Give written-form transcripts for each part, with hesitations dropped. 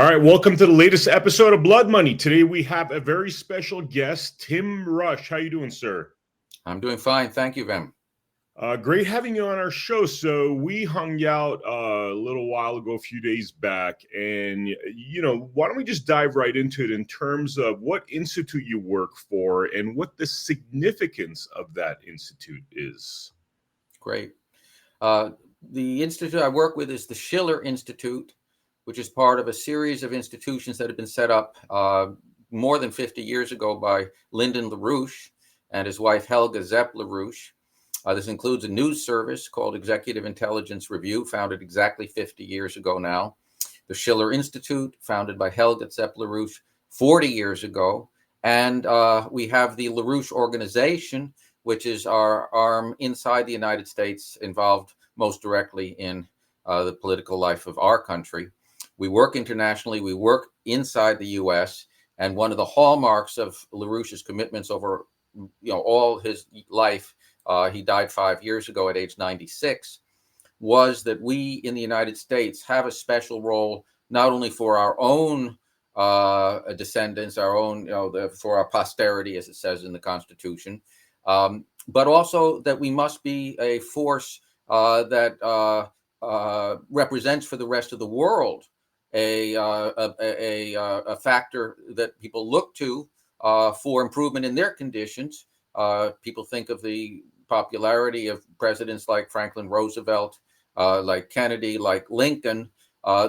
All right, welcome to the latest episode of Blood Money. Today we have a very special guest, Tim Rush. How you doing, sir? I'm doing fine. Thank you, Vem. Great having you on our show. So we hung out a little while ago, a few days back, and why don't we just dive right into it in terms of what institute you work for and what the significance of that institute is. Great. The institute I work with is the Schiller Institute, which is part of a series of institutions that have been set up more than 50 years ago by Lyndon Larouche and his wife Helga Zepp Larouche. This includes a news service called Executive Intelligence Review, founded exactly 50 years ago now. The Schiller Institute, founded by Helga Zepp Larouche 40 years ago. And we have the Larouche Organization, which is our arm inside the United States, involved most directly in the political life of our country. We work internationally, we work inside the U.S., and one of the hallmarks of Larouche's commitments over all his life, he died 5 years ago at age 96, was that we in the United States have a special role, not only for our own descendants, our own, for our posterity, as it says in the Constitution, but also that we must be a force that represents for the rest of the world a factor that people look to for improvement in their conditions. People think of the popularity of presidents like Franklin Roosevelt, like Kennedy, like Lincoln.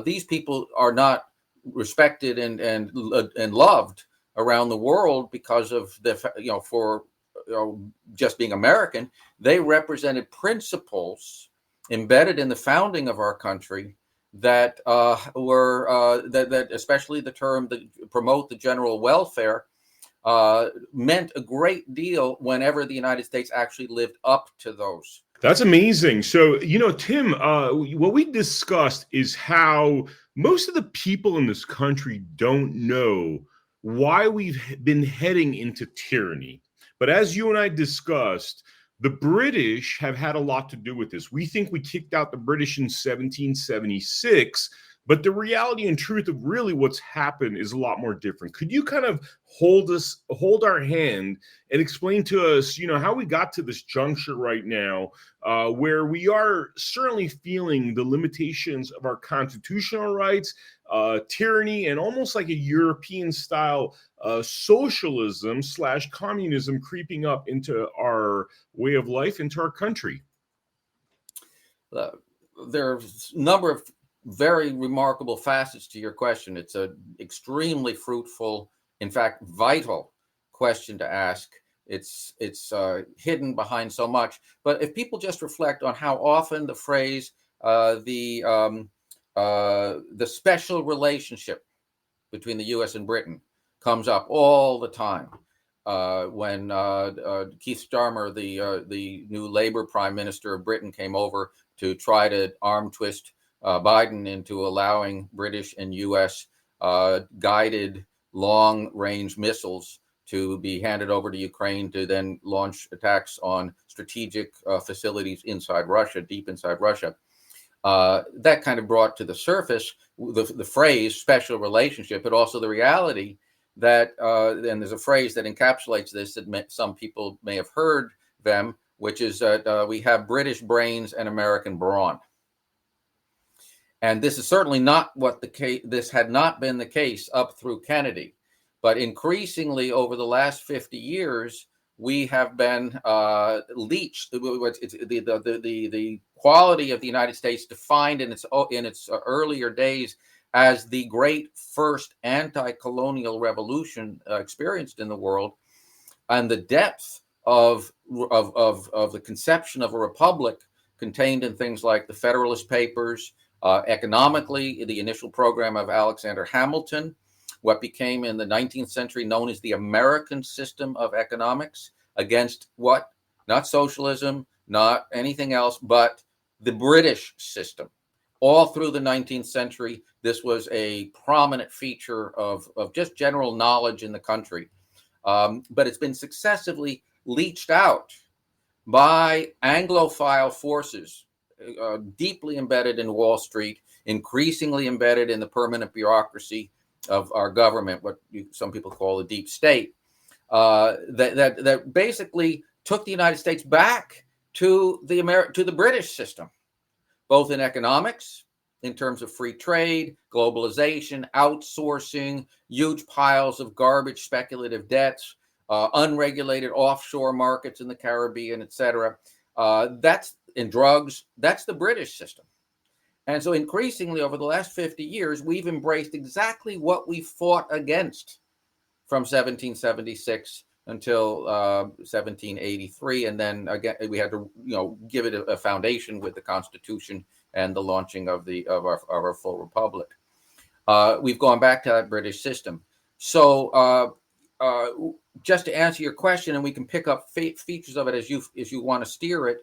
These people are not respected and loved around the world because of for just being American. They represented principles embedded in the founding of our country that were that especially the term that promote the general welfare meant a great deal whenever the United States actually lived up to those. That's amazing. So, Tim, what we discussed is how most of the people in this country don't know why we've been heading into tyranny. But as you and I discussed, the British have had a lot to do with this. We think we kicked out the British in 1776, but the reality and truth of really what's happened is a lot more different. Could you kind of hold our hand and explain to us, how we got to this juncture right now, where we are certainly feeling the limitations of our constitutional rights, tyranny, and almost like a European style socialism / communism creeping up into our way of life, into our country? There are a number of very remarkable facets to your question. It's an extremely fruitful, in fact, vital question to ask. It's hidden behind so much. But if people just reflect on how often the phrase, the special relationship between the U.S. and Britain comes up all the time. When Keith Starmer, the new Labour Prime Minister of Britain, came over to try to arm twist Biden into allowing British and U.S. Guided long-range missiles to be handed over to Ukraine to then launch attacks on strategic facilities inside Russia, deep inside Russia. That kind of brought to the surface the phrase special relationship, but also the reality that, and there's a phrase that encapsulates this that some people may have heard, Vem, which is that we have British brains and American brawn. And this is certainly not what the case. This had not been the case up through Kennedy, but increasingly over the last 50 years, we have been leached. The quality of the United States defined in its earlier days as the great first anti-colonial revolution experienced in the world, and the depth of the conception of a republic contained in things like the Federalist Papers. Economically, the initial program of Alexander Hamilton, what became in the 19th century known as the American system of economics, against what? Not socialism, not anything else, but the British system. All through the 19th century, this was a prominent feature of just general knowledge in the country. But it's been successively leached out by Anglophile forces, deeply embedded in Wall Street, increasingly embedded in the permanent bureaucracy of our government, what some people call the deep state, that basically took the United States back to the British system, both in economics, in terms of free trade, globalization, outsourcing, huge piles of garbage speculative debts, unregulated offshore markets in the Caribbean, etc. That's in drugs. That's the British system. And so increasingly over the last 50 years, we've embraced exactly what we fought against from 1776 until 1783. And then again, we had to give it a foundation with the Constitution and the launching of our full republic. We've gone back to that British system. So just to answer your question, and we can pick up features of it as you want to steer it,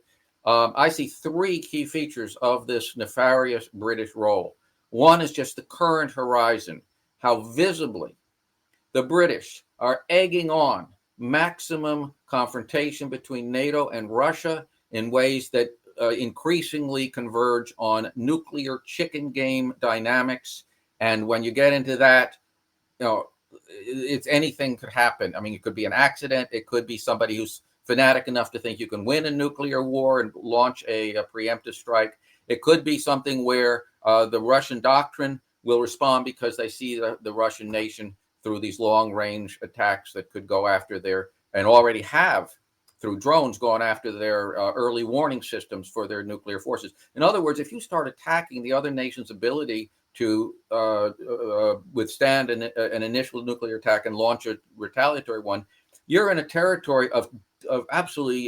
I see three key features of this nefarious British role. One is just the current horizon, how visibly the British are egging on maximum confrontation between NATO and Russia in ways that increasingly converge on nuclear chicken game dynamics. And when you get into that, it's anything could happen. I mean, it could be an accident. It could be somebody who's fanatic enough to think you can win a nuclear war and launch a preemptive strike. It could be something where the Russian doctrine will respond because they see the Russian nation through these long-range attacks that could go after and already have, through drones, gone after their early warning systems for their nuclear forces. In other words, if you start attacking the other nation's ability to withstand an initial nuclear attack and launch a retaliatory one, you're in a territory of absolutely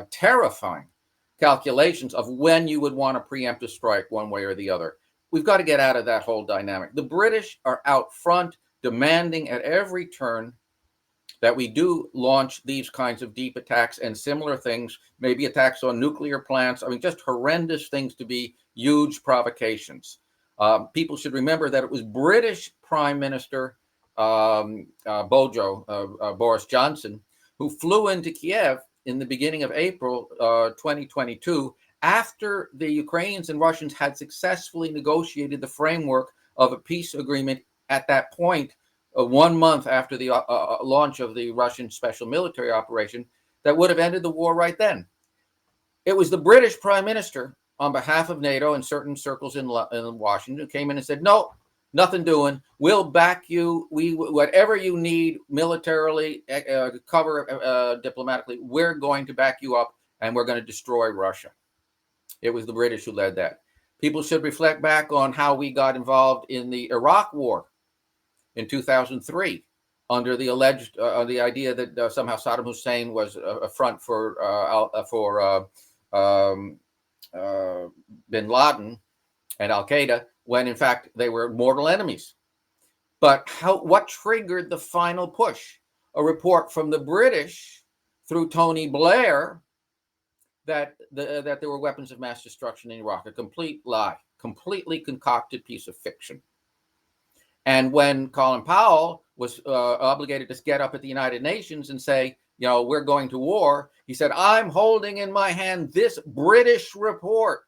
terrifying calculations of when you would want to preempt a strike one way or the other. We've got to get out of that whole dynamic. The British are out front demanding at every turn that we do launch these kinds of deep attacks and similar things, maybe attacks on nuclear plants. I mean, just horrendous things to be huge provocations. People should remember that it was British Prime Minister Boris Johnson, who flew into Kiev in the beginning of April 2022, after the Ukrainians and Russians had successfully negotiated the framework of a peace agreement at that point, 1 month after the launch of the Russian special military operation, that would have ended the war right then. It was the British Prime Minister, on behalf of NATO and certain circles in Washington, who came in and said, no, nothing doing. We'll back you. Whatever you need militarily, cover diplomatically, we're going to back you up, and we're going to destroy Russia. It was the British who led that. People should reflect back on how we got involved in the Iraq War in 2003 under the alleged the idea that somehow Saddam Hussein was a front for bin Laden and Al-Qaeda, when in fact they were mortal enemies. But what triggered the final push? A report from the British through Tony Blair that there were weapons of mass destruction in Iraq. A complete lie, completely concocted piece of fiction. And when Colin Powell was obligated to get up at the United Nations and say, we're going to war, he said, I'm holding in my hand this British report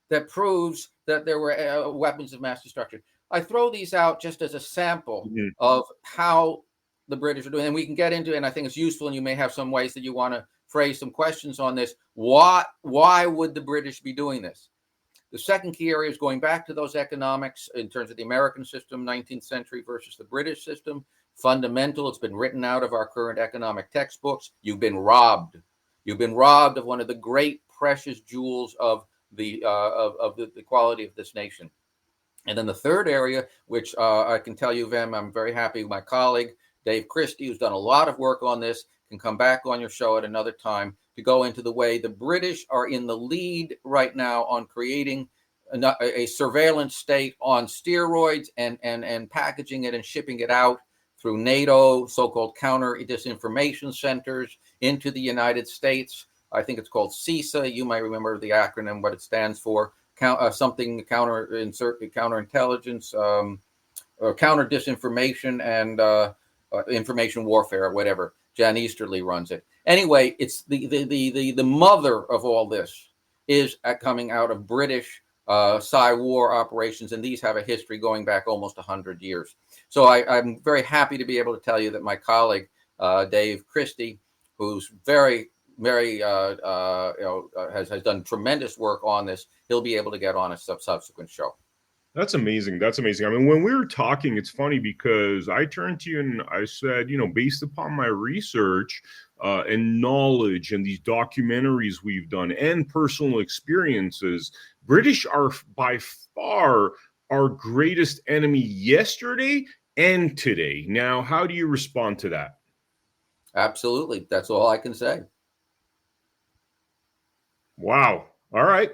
that proves that there were weapons of mass destruction. I throw these out just as a sample of how the British are doing. And we can get into it, and I think it's useful, and you may have some ways that you want to phrase some questions on this. Why would the British be doing this? The second key area is going back to those economics in terms of the American system, 19th century versus the British system. Fundamental. It's been written out of our current economic textbooks. You've been robbed. You've been robbed of one of the great precious jewels of the quality of this nation. And then the third area, which I can tell you, Vem, I'm very happy. My colleague, Dave Christie, who's done a lot of work on this, can come back on your show at another time to go into the way the British are in the lead right now on creating a surveillance state on steroids and packaging it and shipping it out through NATO, so-called counter disinformation centers into the United States. I think it's called CISA. You might remember the acronym, what it stands for. Something counterintelligence, counter disinformation and information warfare, whatever. Jan Easterly runs it. Anyway, it's the mother of all this is coming out of British Psy-war operations, and these have a history going back almost 100 years. So I'm very happy to be able to tell you that my colleague, Dave Christie, who's very has done tremendous work on this, he'll be able to get on a subsequent show. That's amazing. That's amazing. I mean, when we were talking, it's funny because I turned to you and I said, based upon my research and knowledge and these documentaries we've done and personal experiences, British are by far our greatest enemy yesterday and today. Now, how do you respond to that? Absolutely. That's all I can say. Wow. All right.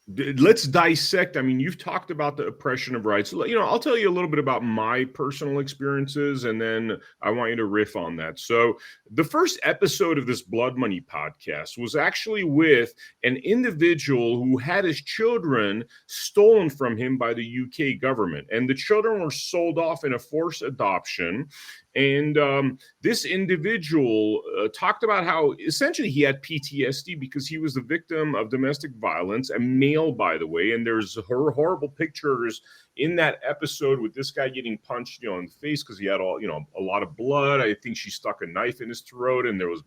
Let's dissect. I mean, you've talked about the oppression of rights. I'll tell you a little bit about my personal experiences, and then I want you to riff on that. So the first episode of this Blood Money podcast was actually with an individual who had his children stolen from him by the UK government, and the children were sold off in a forced adoption. And this individual talked about how essentially he had PTSD because he was the victim of domestic violence, a male, by the way. And there's horrible pictures in that episode with this guy getting punched, in the face because he had a lot of blood. I think she stuck a knife in his throat, and there was,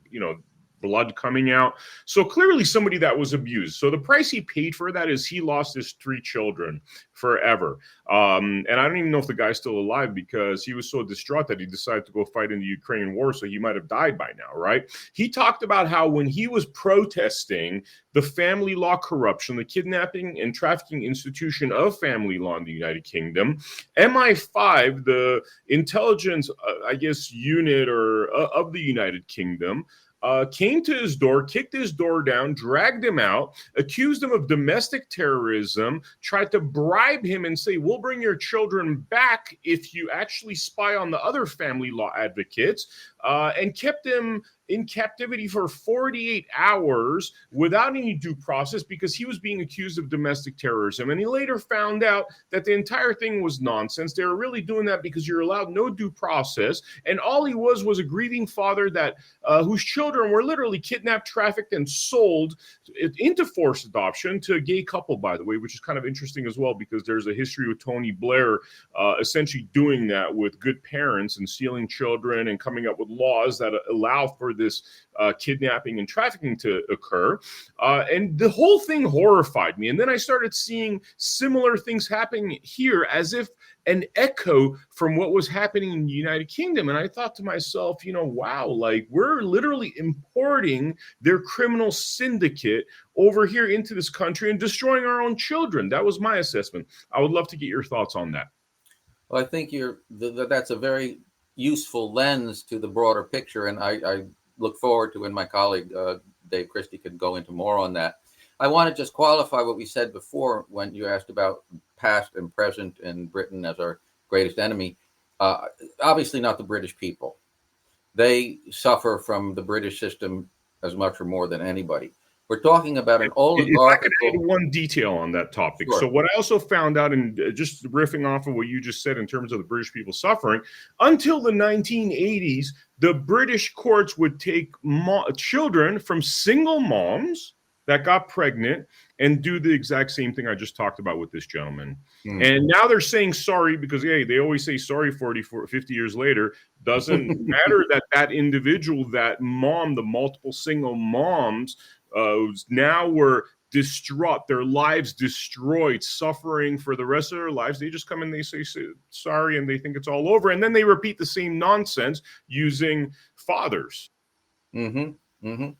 blood coming out. So clearly somebody that was abused. So the price he paid for that is he lost his 3 children forever. And I don't even know if the guy's still alive because he was so distraught that he decided to go fight in the Ukrainian war. So he might have died by now, right? He talked about how when he was protesting the family law corruption, the kidnapping and trafficking institution of family law in the United Kingdom, MI5, the intelligence, unit of the United Kingdom, came to his door, kicked his door down, dragged him out, accused him of domestic terrorism, tried to bribe him and say, we'll bring your children back if you actually spy on the other family law advocates, and kept him in captivity for 48 hours without any due process because he was being accused of domestic terrorism. And he later found out that the entire thing was nonsense. They were really doing that because you're allowed no due process. And all he was a grieving father that whose children were literally kidnapped, trafficked, and sold into forced adoption to a gay couple, by the way, which is kind of interesting as well because there's a history with Tony Blair essentially doing that with good parents and stealing children and coming up with laws that allow for this kidnapping and trafficking to occur. And the whole thing horrified me. And then I started seeing similar things happening here as if an echo from what was happening in the United Kingdom. And I thought to myself, wow, like we're literally importing their criminal syndicate over here into this country and destroying our own children. That was my assessment. I would love to get your thoughts on that. Well, I think that's a very useful lens to the broader picture. And I look forward to when my colleague, Dave Christie, could go into more on that. I want to just qualify what we said before when you asked about past and present and Britain as our greatest enemy. Obviously not the British people. They suffer from the British system as much or more than anybody. We're talking about an oligarchical... If I could add one detail on that topic. Sure. So what I also found out, and just riffing off of what you just said in terms of the British people suffering, until the 1980s, the British courts would take children from single moms that got pregnant and do the exact same thing I just talked about with this gentleman. Mm-hmm. And now they're saying sorry because, hey, they always say sorry 50 years later. Doesn't matter that individual, that mom, the multiple single moms, now were distraught, their lives destroyed, suffering for the rest of their lives. They just come and they say sorry and they think it's all over. And then they repeat the same nonsense using fathers. Mm-hmm. Mm-hmm.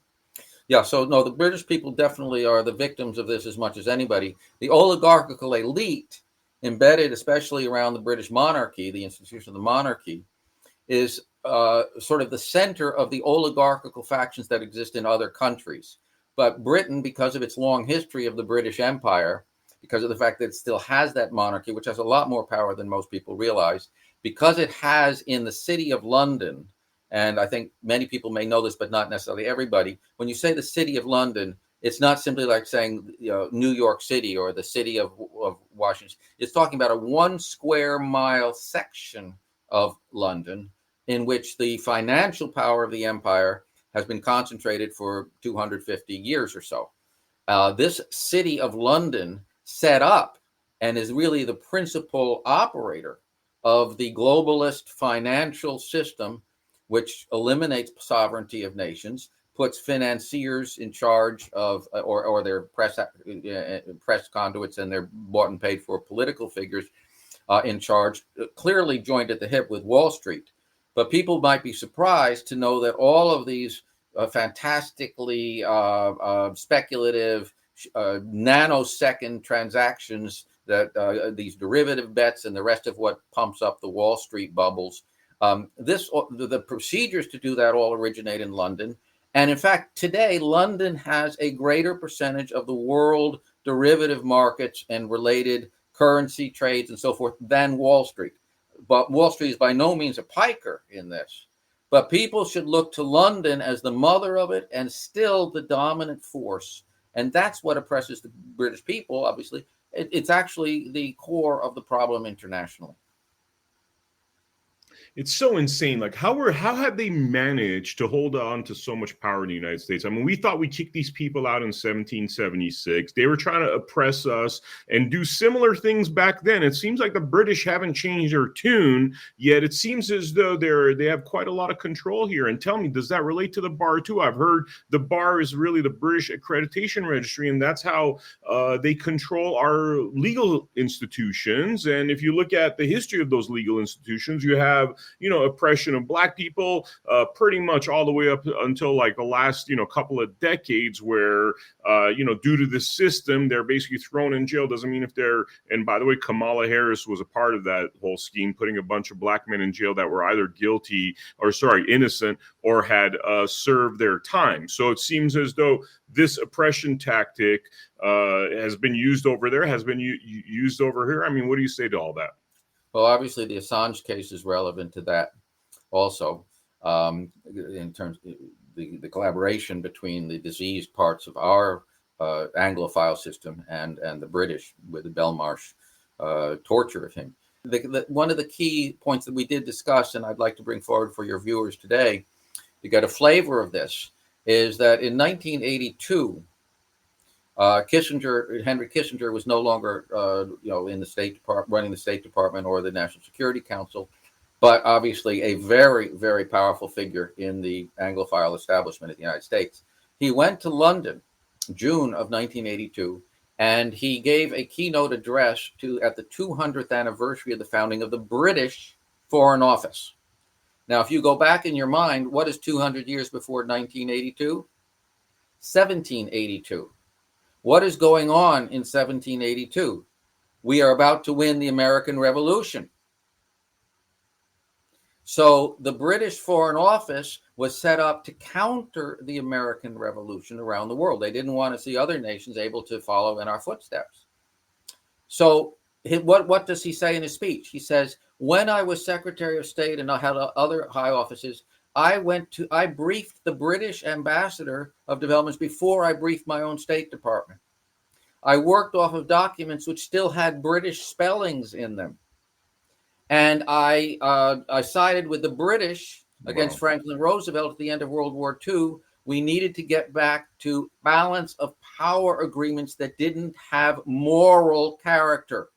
Yeah, so no, the British people definitely are the victims of this as much as anybody. The oligarchical elite, embedded especially around the British monarchy, the institution of the monarchy, is sort of the center of the oligarchical factions that exist in other countries. But Britain, because of its long history of the British Empire, because of the fact that it still has that monarchy, which has a lot more power than most people realize, because it has in the city of London, and I think many people may know this, but not necessarily everybody, when you say the city of London, it's not simply like saying New York City or the city of Washington. It's talking about a 1 square mile section of London in which the financial power of the empire has been concentrated for 250 years or so. This city of London set up and is really the principal operator of the globalist financial system, which eliminates sovereignty of nations, puts financiers in charge of, or their press conduits and their bought and paid for political figures in charge, clearly joined at the hip with Wall Street. But people might be surprised to know that all of these fantastically speculative nanosecond transactions, that these derivative bets and the rest of what pumps up the Wall Street bubbles, the procedures to do that all originate in London. And in fact, today, London has a greater percentage of the world derivative markets and related currency trades and so forth than Wall Street. But Wall Street is by no means a piker in this. But people should look to London as the mother of it and still the dominant force. And that's what oppresses the British people, obviously. It's actually the core of the problem internationally. It's so insane. Like, how have they managed to hold on to so much power in the United States? I mean, we thought we kicked these people out in 1776. They were trying to oppress us and do similar things back then. It seems like the British haven't changed their tune, yet it seems as though they have quite a lot of control here. And tell me, does that relate to the bar too? I've heard the bar is really the British Accreditation Registry, and that's how they control our legal institutions. And if you look at the history of those legal institutions, you have oppression of Black people, pretty much all the way up until like the last, couple of decades where, due to the system, they're basically thrown in jail. Doesn't mean if they're, and by the way, Kamala Harris was a part of that whole scheme, putting a bunch of Black men in jail that were either innocent or had served their time. So it seems as though this oppression tactic has been used over there, has been used over here. I mean, what do you say to all that? Well, obviously, the Assange case is relevant to that also, in terms of the collaboration between the diseased parts of our Anglophile system and the British with the Belmarsh torture of him. One of the key points that we did discuss, and I'd like to bring forward for your viewers today to get a flavor of this, is that in 1982, Henry Kissinger was no longer, in the State Department, running the State Department or the National Security Council, but obviously a very, very powerful figure in the Anglophile establishment of the United States. He went to London, June of 1982, and he gave a keynote address at the 200th anniversary of the founding of the British Foreign Office. Now, if you go back in your mind, what is 200 years before 1982? 1782. What is going on in 1782? We are about to win the American Revolution. So the British Foreign Office was set up to counter the American Revolution around the world. They didn't want to see other nations able to follow in our footsteps. So what does he say in his speech? He says, when I was Secretary of State and I had other high offices, I briefed the British ambassador of developments before I briefed my own State Department. I worked off of documents which still had British spellings in them. And I sided with the British against Franklin Roosevelt at the end of World War II. We needed to get back to balance of power agreements that didn't have moral character.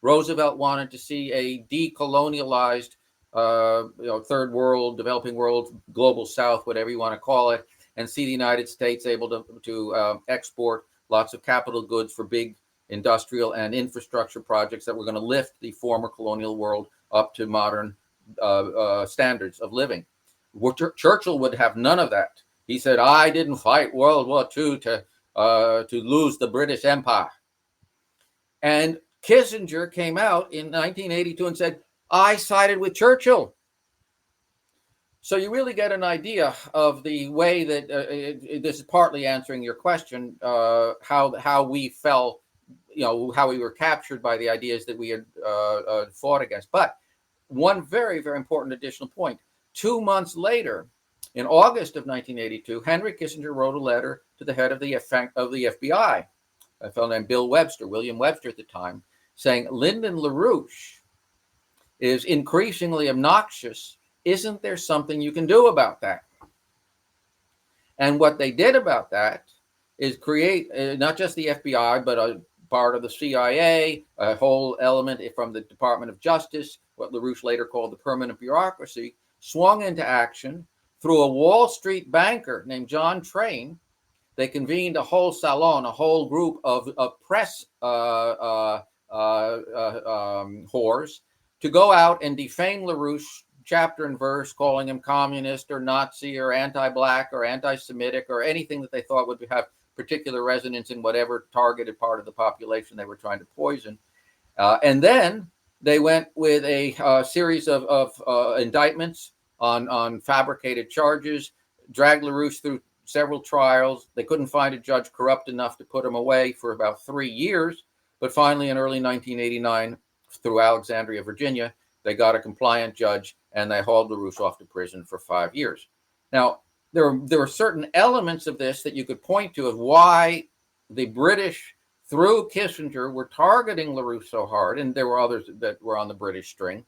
Roosevelt wanted to see a decolonialized third world, developing world, global south, whatever you want to call it, and see the United States able to export lots of capital goods for big industrial and infrastructure projects that were going to lift the former colonial world up to modern standards of living. Churchill would have none of that. He said, I didn't fight World War II to lose the British Empire. And Kissinger came out in 1982 and said, I sided with Churchill. So you really get an idea of the way that this is partly answering your question, how we fell, how we were captured by the ideas that we had fought against. But one very, very important additional point. 2 months later, in August of 1982, Henry Kissinger wrote a letter to the head of the FBI, a fellow named William Webster at the time, saying, Lyndon LaRouche is increasingly obnoxious. Isn't there something you can do about that? And what they did about that is create not just the FBI, but a part of the CIA, a whole element from the Department of Justice, what LaRouche later called the permanent bureaucracy, swung into action through a Wall Street banker named John Train. They convened a whole salon, a whole group of press whores to go out and defame LaRouche chapter and verse, calling him communist or Nazi or anti-black or anti-Semitic or anything that they thought would have particular resonance in whatever targeted part of the population they were trying to poison. And then they went with a series of indictments on fabricated charges, dragged LaRouche through several trials. They couldn't find a judge corrupt enough to put him away for about 3 years. But finally, in early 1989, through Alexandria, Virginia, they got a compliant judge and they hauled LaRouche off to prison for 5 years. Now, there are certain elements of this that you could point to of why the British, through Kissinger, were targeting LaRouche so hard, and there were others that were on the British string.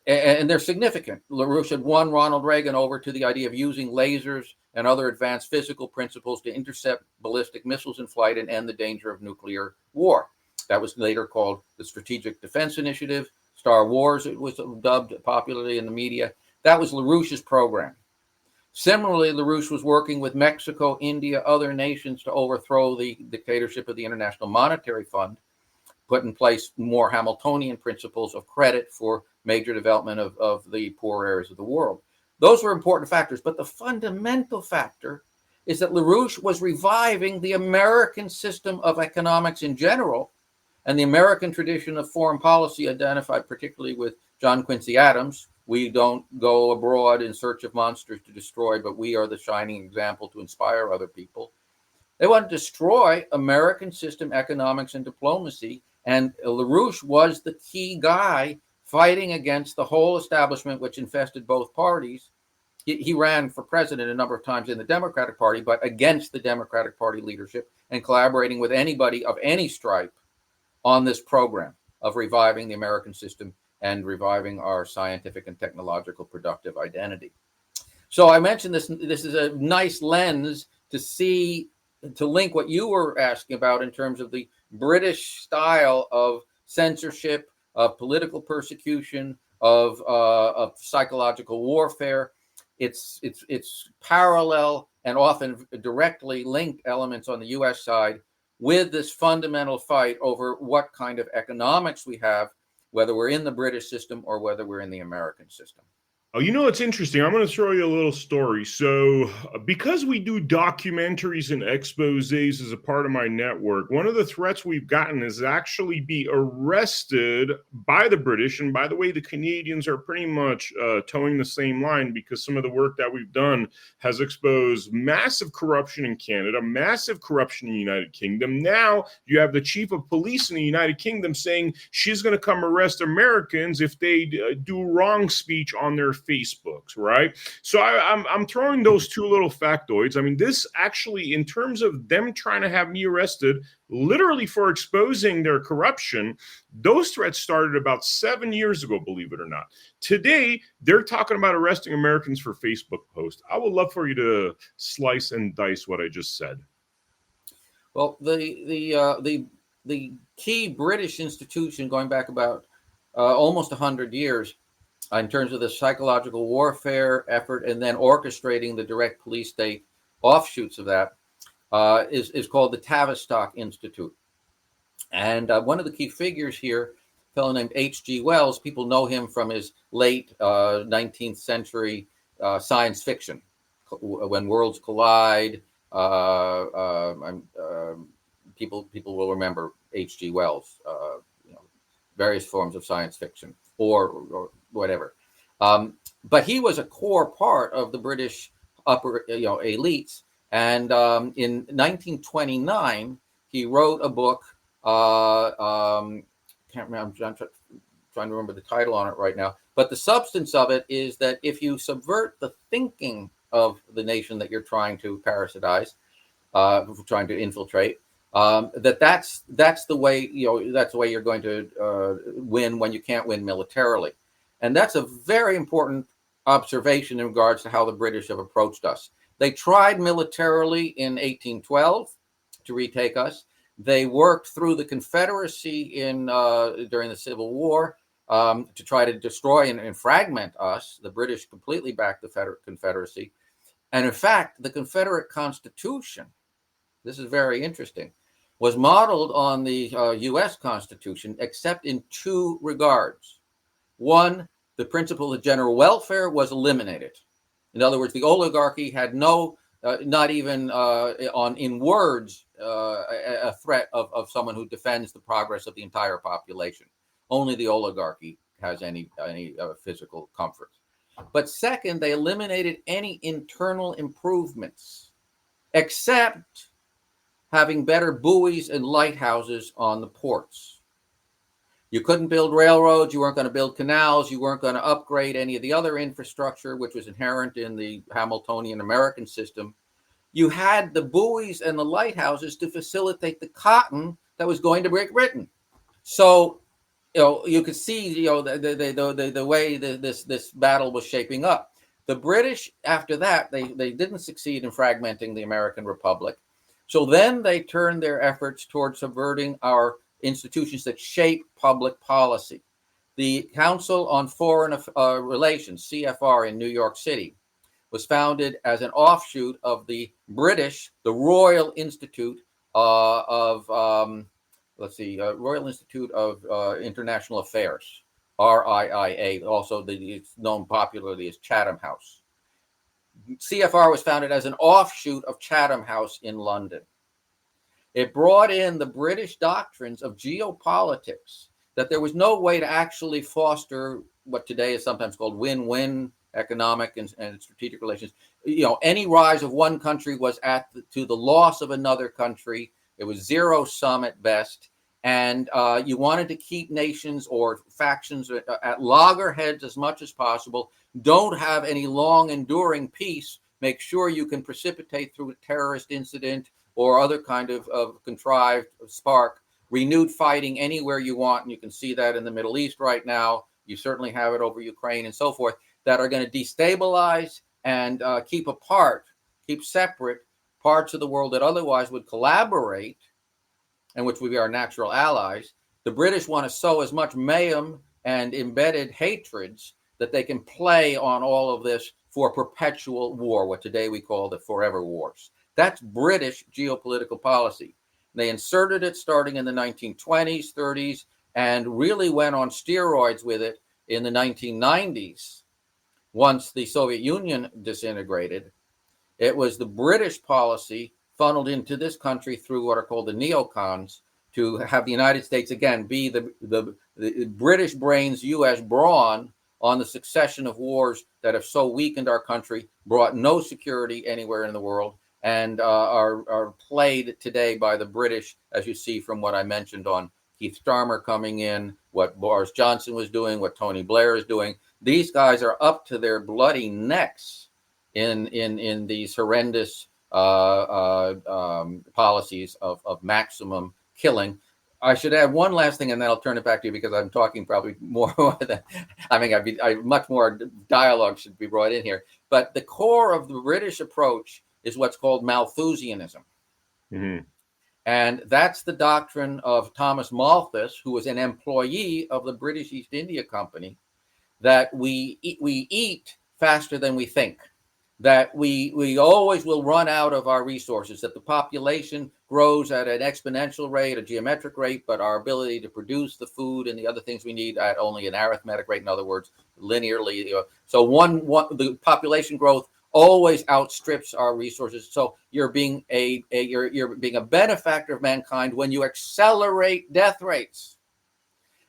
And they're significant. LaRouche had won Ronald Reagan over to the idea of using lasers and other advanced physical principles to intercept ballistic missiles in flight and end the danger of nuclear war. That was later called the Strategic Defense Initiative. Star Wars, it was dubbed popularly in the media. That was LaRouche's program. Similarly, LaRouche was working with Mexico, India, other nations to overthrow the dictatorship of the International Monetary Fund, put in place more Hamiltonian principles of credit for major development of the poor areas of the world. Those were important factors, but the fundamental factor is that LaRouche was reviving the American system of economics in general, and the American tradition of foreign policy identified particularly with John Quincy Adams. We don't go abroad in search of monsters to destroy, but we are the shining example to inspire other people. They want to destroy American system economics and diplomacy, and LaRouche was the key guy fighting against the whole establishment, which infested both parties. He ran for president a number of times in the Democratic Party, but against the Democratic Party leadership and collaborating with anybody of any stripe on this program of reviving the American system and reviving our scientific and technological productive identity. So I mentioned this is a nice lens to link what you were asking about in terms of the British style of censorship, of political persecution, of psychological warfare. It's parallel and often directly linked elements on the U.S. side with this fundamental fight over what kind of economics we have, whether we're in the British system or whether we're in the American system. Oh, you know, it's interesting. I'm going to throw you a little story. So because we do documentaries and exposés as a part of my network, one of the threats we've gotten is actually be arrested by the British. And by the way, the Canadians are pretty much towing the same line, because some of the work that we've done has exposed massive corruption in Canada, massive corruption in the United Kingdom. Now you have the chief of police in the United Kingdom saying she's going to come arrest Americans if they do wrong speech on their Facebooks, right? So I'm throwing those two little factoids. I mean, this actually, in terms of them trying to have me arrested, literally for exposing their corruption, those threats started about 7 years ago, believe it or not. Today, they're talking about arresting Americans for Facebook posts. I would love for you to slice and dice what I just said. Well, the key British institution going back about almost 100 years in terms of the psychological warfare effort and then orchestrating the direct police state offshoots of that is called the Tavistock Institute. And one of the key figures here, a fellow named H.G. Wells, people know him from his late 19th century science fiction, When Worlds Collide. People will remember H.G. Wells, various forms of science fiction or whatever. But he was a core part of the British upper elites. And in 1929, he wrote a book. Can't remember. I'm trying to remember the title on it right now. But the substance of it is that if you subvert the thinking of the nation that you're trying to parasitize, trying to infiltrate, that's the way that's the way you're going to win when you can't win militarily. And that's a very important observation in regards to how the British have approached us. They tried militarily in 1812 to retake us. They worked through the Confederacy during the Civil War to try to destroy and fragment us. The British completely backed the Confederacy. And in fact, the Confederate Constitution, this is very interesting, was modeled on the U.S. Constitution, except in two regards. One, the principle of general welfare was eliminated. In other words, the oligarchy had no, not even in words, a threat of someone who defends the progress of the entire population. Only the oligarchy has any physical comfort. But second, they eliminated any internal improvements, except having better buoys and lighthouses on the ports. You couldn't build railroads, you weren't going to build canals, you weren't going to upgrade any of the other infrastructure, which was inherent in the Hamiltonian American system. You had the buoys and the lighthouses to facilitate the cotton that was going to Great Britain. So, you could see, the way this battle was shaping up. The British, after that, they didn't succeed in fragmenting the American Republic. So then they turned their efforts towards subverting our institutions that shape public policy. The Council on Foreign Relations, CFR, in New York City, was founded as an offshoot of the British, the Royal Institute Royal Institute of International Affairs, RIIA. Also, it's known popularly as Chatham House. CFR was founded as an offshoot of Chatham House in London. It brought in the British doctrines of geopolitics, that there was no way to actually foster what today is sometimes called win-win economic and strategic relations. Any rise of one country was to the loss of another country. It was zero sum at best. And you wanted to keep nations or factions at loggerheads as much as possible. Don't have any long enduring peace. Make sure you can precipitate through a terrorist incident or other kind of contrived spark, renewed fighting anywhere you want. And you can see that in the Middle East right now. You certainly have it over Ukraine and so forth, that are going to destabilize and keep separate parts of the world that otherwise would collaborate, and which would be our natural allies. The British want to sow as much mayhem and embedded hatreds that they can play on all of this for perpetual war, what today we call the forever wars. That's British geopolitical policy. They inserted it starting in the 1920s, 30s, and really went on steroids with it in the 1990s. Once the Soviet Union disintegrated, it was the British policy funneled into this country through what are called the neocons, to have the United States again be the British brains, U.S. brawn on the succession of wars that have so weakened our country, brought no security anywhere in the world, and are played today by the British, as you see from what I mentioned on Keith Starmer coming in, what Boris Johnson was doing, what Tony Blair is doing. These guys are up to their bloody necks in these horrendous policies of maximum killing. I should add one last thing, and then I'll turn it back to you, because I'm talking probably more than much more dialogue should be brought in here. But the core of the British approach is what's called Malthusianism. Mm-hmm. And that's the doctrine of Thomas Malthus, who was an employee of the British East India Company, that we eat faster than we think, that we always will run out of our resources, that the population grows at an exponential rate, a geometric rate, but our ability to produce the food and the other things we need at only an arithmetic rate, in other words, linearly. So the population growth always outstrips our resources. So you're being a benefactor of mankind when you accelerate death rates.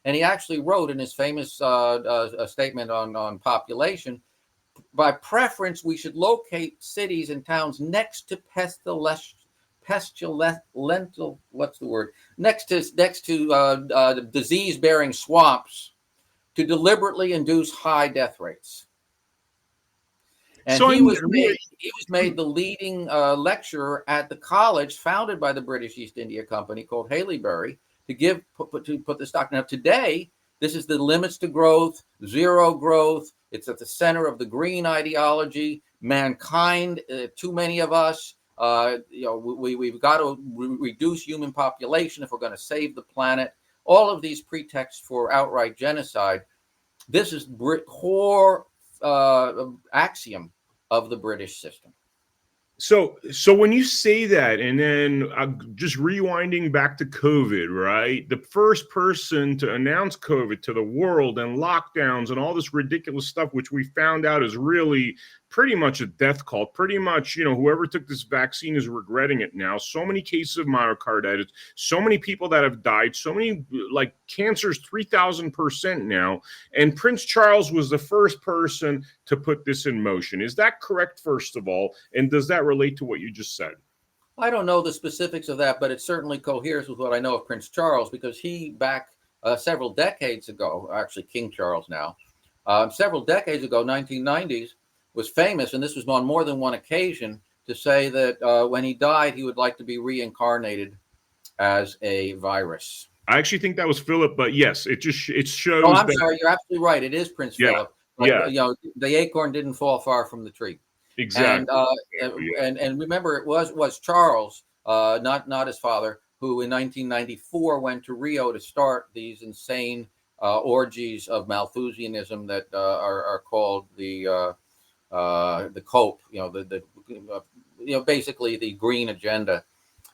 And he actually wrote in his famous statement on population, by preference, we should locate cities and towns next to disease-bearing swamps to deliberately induce high death rates. And so he was made the leading lecturer at the college founded by the British East India Company called Haileybury to put this doctrine up. Today, this is the limits to growth, zero growth. It's at the center of the green ideology. mankind, too many of us. We've got to reduce human population if we're going to save the planet. All of these pretexts for outright genocide. This is core axiom of the British system. So when you say that, and then just rewinding back to COVID, right? The first person to announce COVID to the world and lockdowns and all this ridiculous stuff, which we found out is really pretty much a death cult. Pretty much, whoever took this vaccine is regretting it now. So many cases of myocarditis, so many people that have died, so many, like, cancers 3,000% now. And Prince Charles was the first person to put this in motion. Is that correct, first of all? And does that relate to what you just said? I don't know the specifics of that, but it certainly coheres with what I know of Prince Charles, because he, back several decades ago, actually King Charles now, several decades ago, 1990s, was famous, and this was on more than one occasion, to say that when he died, he would like to be reincarnated as a virus. I actually think that was Philip, but yes, it shows. Oh, I'm sorry, you're absolutely right. It is Prince Philip. But, yeah. The acorn didn't fall far from the tree. Exactly. And remember, it was Charles, not his father, who in 1994 went to Rio to start these insane orgies of Malthusianism that are called the COPE, basically the green agenda,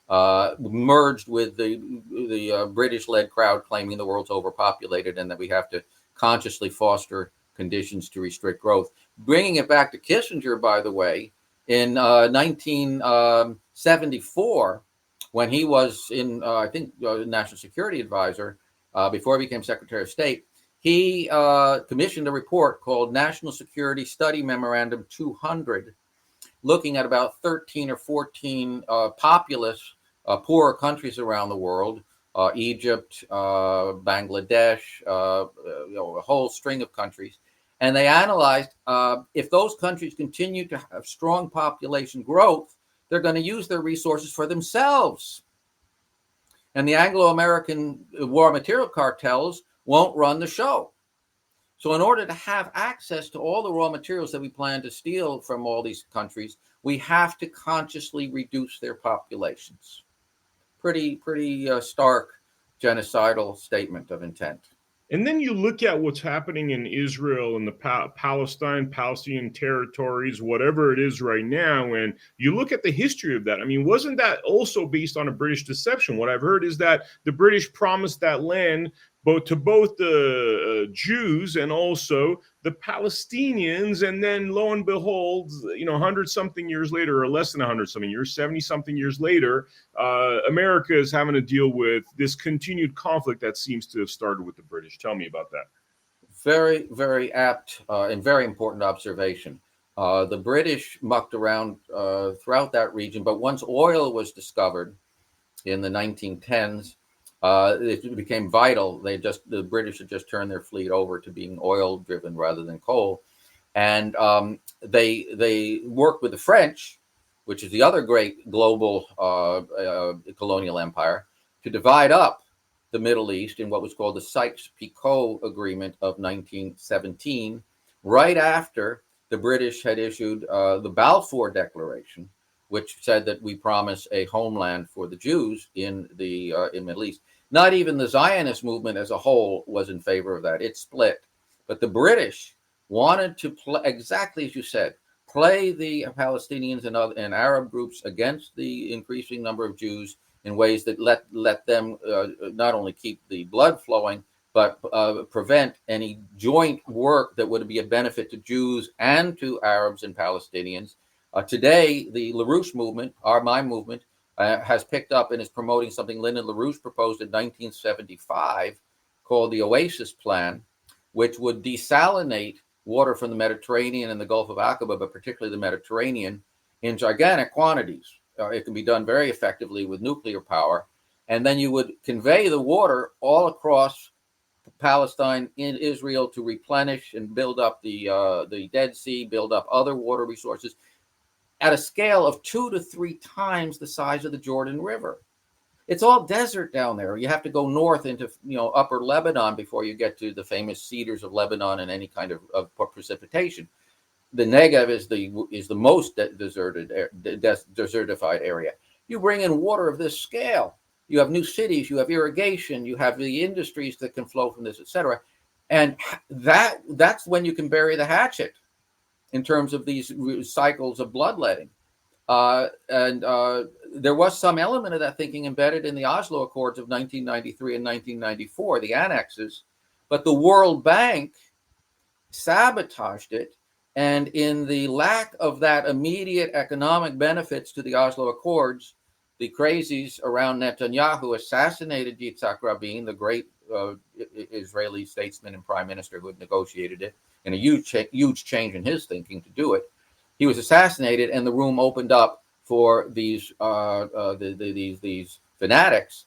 merged with the British-led crowd claiming the world's overpopulated and that we have to consciously foster conditions to restrict growth. Bringing it back to Kissinger, by the way, in 1974, when he was in, National Security Advisor, before he became Secretary of State, he commissioned a report called National Security Study Memorandum 200, looking at about 13 or 14 populous, poorer countries around the world, Egypt, Bangladesh, a whole string of countries. And they analyzed if those countries continue to have strong population growth, they're going to use their resources for themselves. And the Anglo-American war material cartels won't run the show. So in order to have access to all the raw materials that we plan to steal from all these countries, we have to consciously reduce their populations. Pretty stark genocidal statement of intent. And then you look at what's happening in Israel and the Palestinian territories, whatever it is right now, and you look at the history of that. I mean, wasn't that also based on a British deception? What I've heard is that the British promised that land to both the Jews and also the Palestinians, and then lo and behold, 100-something years later, or less than 100-something years, 70-something years later, America is having to deal with this continued conflict that seems to have started with the British. Tell me about that. Very, very apt and very important observation. The British mucked around throughout that region, but once oil was discovered in the 1910s, it became vital. The British had just turned their fleet over to being oil driven rather than coal, and they worked with the French, which is the other great global colonial empire, to divide up the Middle East in what was called the Sykes-Picot Agreement of 1917, right after the British had issued the Balfour Declaration, which said that we promise a homeland for the Jews in the Middle East. Not even the Zionist movement as a whole was in favor of that. It split. But the British wanted to play, exactly as you said, play the Palestinians and Arab groups against the increasing number of Jews in ways that let them not only keep the blood flowing, but prevent any joint work that would be a benefit to Jews and to Arabs and Palestinians. Today, the Larouche movement, my movement, has picked up and is promoting something Lyndon LaRouche proposed in 1975 called the Oasis Plan, which would desalinate water from the Mediterranean and the Gulf of Aqaba, but particularly the Mediterranean, in gigantic quantities. It can be done very effectively with nuclear power. And then you would convey the water all across Palestine in Israel to replenish and build up the Dead Sea, build up other water resources at a scale of 2 to 3 times the size of the Jordan River. It's all desert down there. You have to go north into upper Lebanon before you get to the famous cedars of Lebanon and any kind of precipitation. the Negev is the most desertified area. You bring in water of this scale, you have new cities, you have irrigation, you have the industries that can flow from this, etc. And that's when you can bury the hatchet in terms of these cycles of bloodletting. And there was some element of that thinking embedded in the Oslo Accords of 1993 and 1994, the annexes, but the World Bank sabotaged it. And in the lack of that immediate economic benefits to the Oslo Accords, the crazies around Netanyahu assassinated Yitzhak Rabin, the great Israeli statesman and prime minister who had negotiated it, and a huge change in his thinking to do it. He was assassinated, and the room opened up for these fanatics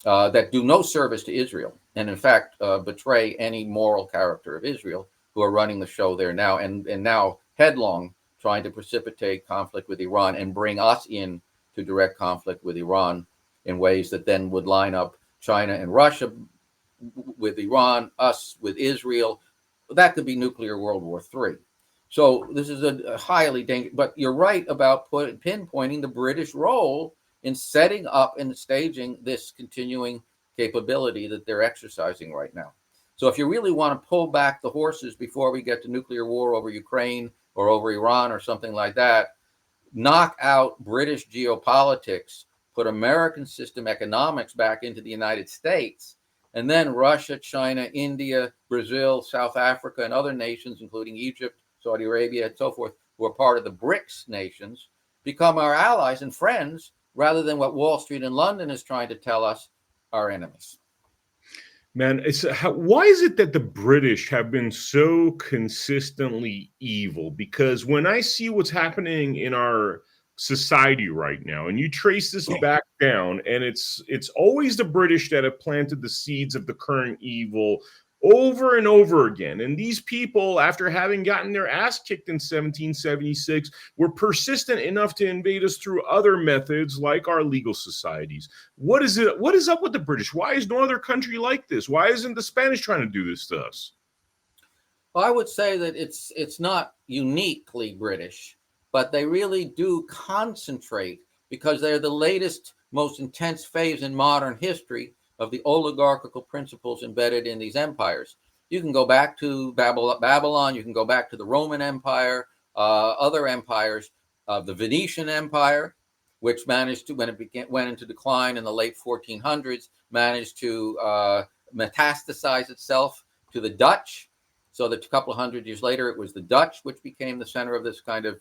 that do no service to Israel, and in fact betray any moral character of Israel, who are running the show there now, and now headlong trying to precipitate conflict with Iran and bring us in to direct conflict with Iran in ways that then would line up China and Russia with Iran, us with Israel. That could be nuclear World War III. So this is a highly dangerous, but you're right about pinpointing the British role in setting up and staging this continuing capability that they're exercising right now. So if you really want to pull back the horses before we get to nuclear war over Ukraine or over Iran or something like that, knock out British geopolitics, put American system economics back into the United States, and then Russia, China, India, Brazil, South Africa, and other nations, including Egypt, Saudi Arabia, and so forth, who are part of the BRICS nations, become our allies and friends, rather than what Wall Street and London is trying to tell us, our enemies. Man, why is it that the British have been so consistently evil? Because when I see what's happening in our society right now, and you trace this back down, and it's always the British that have planted the seeds of the current evil over and over again. And these people, after having gotten their ass kicked in 1776, were persistent enough to invade us through other methods like our legal societies. What is up with the British? Why is no other country like this? Why isn't the Spanish trying to do this to us? Well, I would say that it's not uniquely British, but they really do concentrate because they're the latest, most intense phase in modern history of the oligarchical principles embedded in these empires. You can go back to Babylon, you can go back to the Roman Empire, other empires, the Venetian Empire, which managed to, when it went into decline in the late 1400s, managed to metastasize itself to the Dutch. So that a couple of hundred years later, it was the Dutch which became the center of this kind of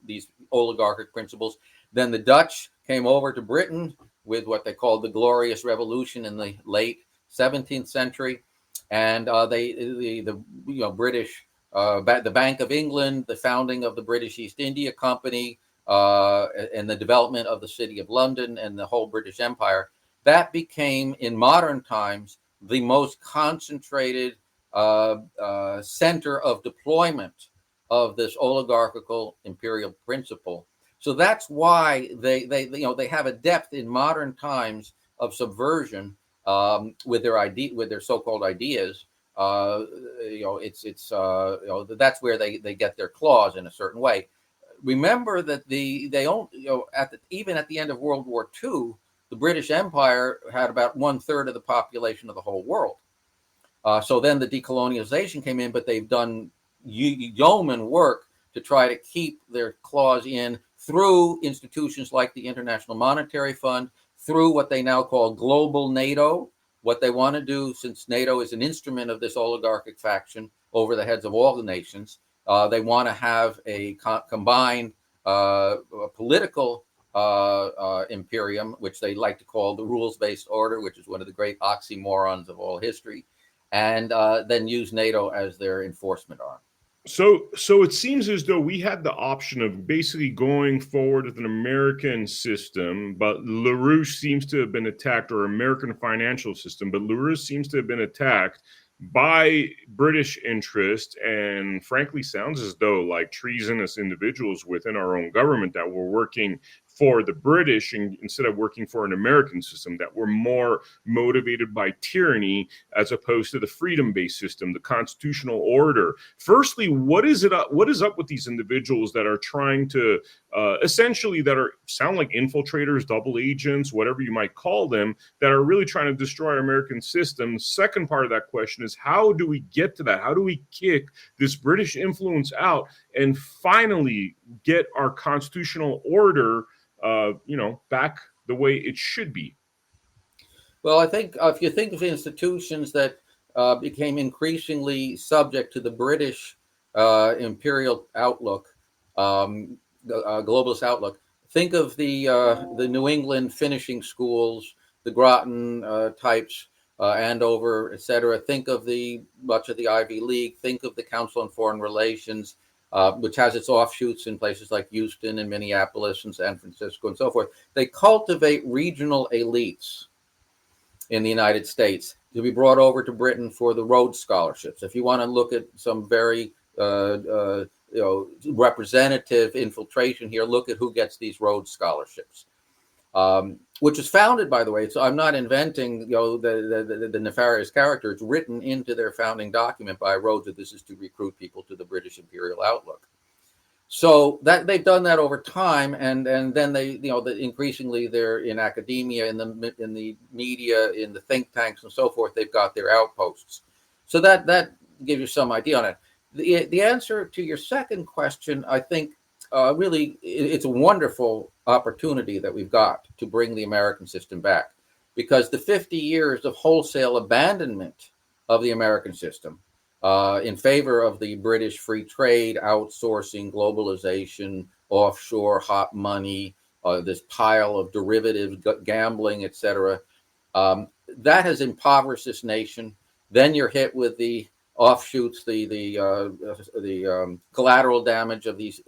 these oligarchic principles. Then the Dutch came over to Britain with what they called the Glorious Revolution in the late 17th century, and the British, the Bank of England, the founding of the British East India Company, and the development of the City of London and the whole British Empire, that became in modern times the most concentrated center of deployment of this oligarchical imperial principle. So that's why they have a depth in modern times of subversion with their so-called ideas. That's where they get their claws in a certain way. Remember that even at the end of World War II, the British Empire had about 1/3 of the population of the whole world. So then the decolonization came in, but they've done yeoman work to try to keep their claws in through institutions like the International Monetary Fund, through what they now call global NATO. What they want to do, since NATO is an instrument of this oligarchic faction over the heads of all the nations, they want to have a combined political imperium, which they like to call the rules-based order, which is one of the great oxymorons of all history, and then use NATO as their enforcement arm. So it seems as though we had the option of basically going forward with an American system, but Larouche seems to have been attacked, or American financial system, but Larouche seems to have been attacked by British interest, and frankly sounds as though like treasonous individuals within our own government that were working for the British instead of working for an American system, that were more motivated by tyranny as opposed to the freedom-based system, the constitutional order. Firstly, what is up with these individuals that are trying to essentially sound like infiltrators, double agents, whatever you might call them, that are really trying to destroy our American system? Second part of that question is, how do we get to that? How do we kick this British influence out and finally get our constitutional order back the way it should be? Well, I think if you think of institutions that became increasingly subject to the British imperial outlook, globalist outlook, think of the New England finishing schools, the Groton types, Andover, etc. Think of much of the Ivy League. Think of the Council on Foreign Relations, which has its offshoots in places like Houston and Minneapolis and San Francisco and so forth. They cultivate regional elites in the United States to be brought over to Britain for the Rhodes scholarships. If you want to look at some very representative infiltration here, look at who gets these Rhodes scholarships, which is founded, by the way. So I'm not inventing the nefarious character. It's written into their founding document by Rhodes that this is to recruit people to the British imperial outlook. So that they've done that over time, and then they increasingly they're in academia, in the media, in the think tanks and so forth. They've got their outposts. So that gives you some idea on it. The answer to your second question, I think, really it's a wonderful opportunity that we've got to bring the American system back, because the 50 years of wholesale abandonment of the American system in favor of the British free trade, outsourcing, globalization, offshore, hot money, this pile of derivative gambling, etc. That has impoverished this nation. Then you're hit with the offshoots, the collateral damage of these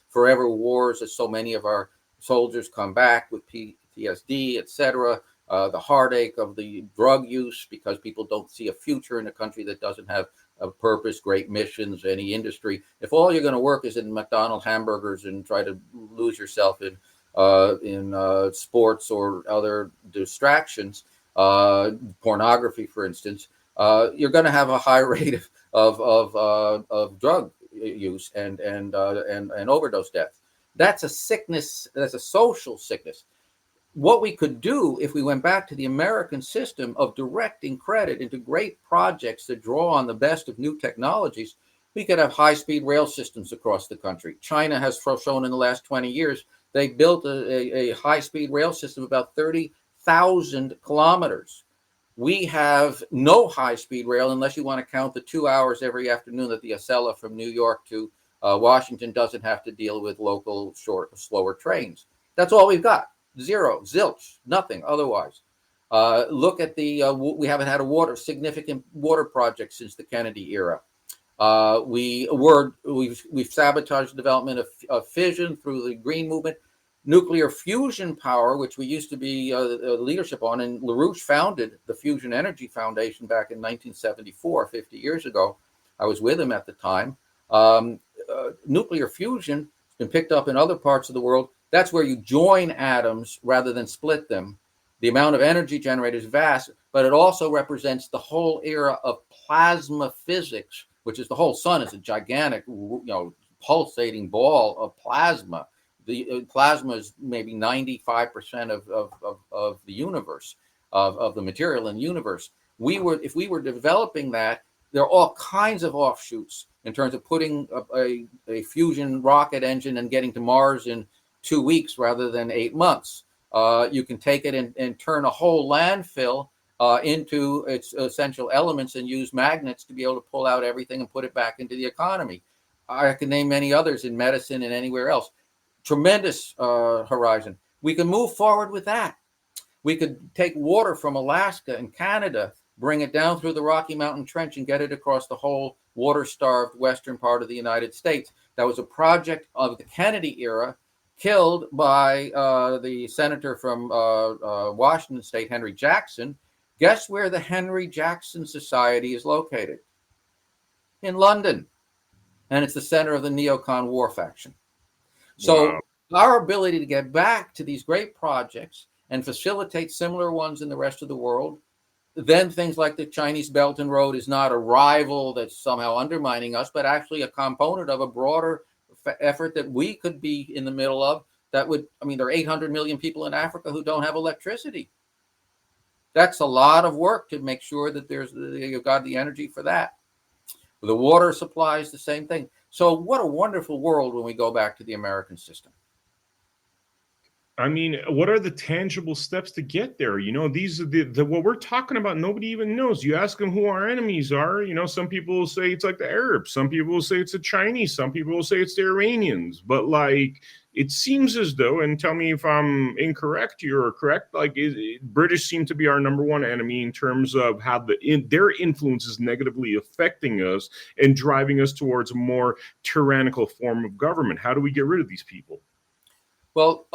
forever wars, as so many of our soldiers come back with PTSD, etc. The heartache of the drug use, because people don't see a future in a country that doesn't have a purpose, great missions, any industry. If all you're going to work is in McDonald's hamburgers and try to lose yourself in sports or other distractions, pornography, for instance, you're going to have a high rate of drug use and overdose deaths. That's a sickness. That's a social sickness. What we could do if we went back to the American system of directing credit into great projects that draw on the best of new technologies, we could have high-speed rail systems across the country. China has shown in the last 20 years they built a high-speed rail system about 30,000 kilometers. We have no high-speed rail unless you want to count the 2 hours every afternoon that the Acela from New York to Washington doesn't have to deal with local, slower trains. That's all we've got. Zero, zilch, nothing otherwise. Look at we haven't had a significant water project since the Kennedy era. We've sabotaged the development of fission through the green movement. Nuclear fusion power, which we used to be leadership on, and Larouche founded the Fusion Energy Foundation back in 1974, 50 years ago. I was with him at the time. Nuclear fusion has been picked up in other parts of the world. That's where you join atoms rather than split them. The amount of energy generated is vast, but it also represents the whole era of plasma physics, which is the whole sun is a gigantic, pulsating ball of plasma. The plasma is maybe 95% of the universe, of the material in the universe. If we were developing that, there are all kinds of offshoots in terms of putting a fusion rocket engine and getting to Mars in 2 weeks rather than 8 months. You can take it and turn a whole landfill into its essential elements and use magnets to be able to pull out everything and put it back into the economy. I can name many others in medicine and anywhere else. Tremendous horizon. We can move forward with that. We could take water from Alaska and Canada, bring it down through the Rocky Mountain Trench and get it across the whole water-starved western part of the United States. That was a project of the Kennedy era, killed by the senator from Washington State, Henry Jackson. Guess where the Henry Jackson Society is located? In London. And it's the center of the neocon war faction. So our ability to get back to these great projects and facilitate similar ones in the rest of the world, then things like the Chinese Belt and Road is not a rival that's somehow undermining us, but actually a component of a broader effort that we could be in the middle of. That would, I mean, there are 800 million people in Africa who don't have electricity. That's a lot of work to make sure that you've got the energy for that. The water supply is the same thing. So what a wonderful world when we go back to the American system. I mean, what are the tangible steps to get there? You know, these are the what we're talking about. Nobody even knows. You ask them who our enemies are. You know, some people will say it's like the Arabs. Some people will say it's the Chinese. Some people will say it's the Iranians. But like, it seems as though, and tell me if I'm incorrect, you're correct. Like, British seem to be our number one enemy in terms of how their influence is negatively affecting us and driving us towards a more tyrannical form of government. How do we get rid of these people? Well,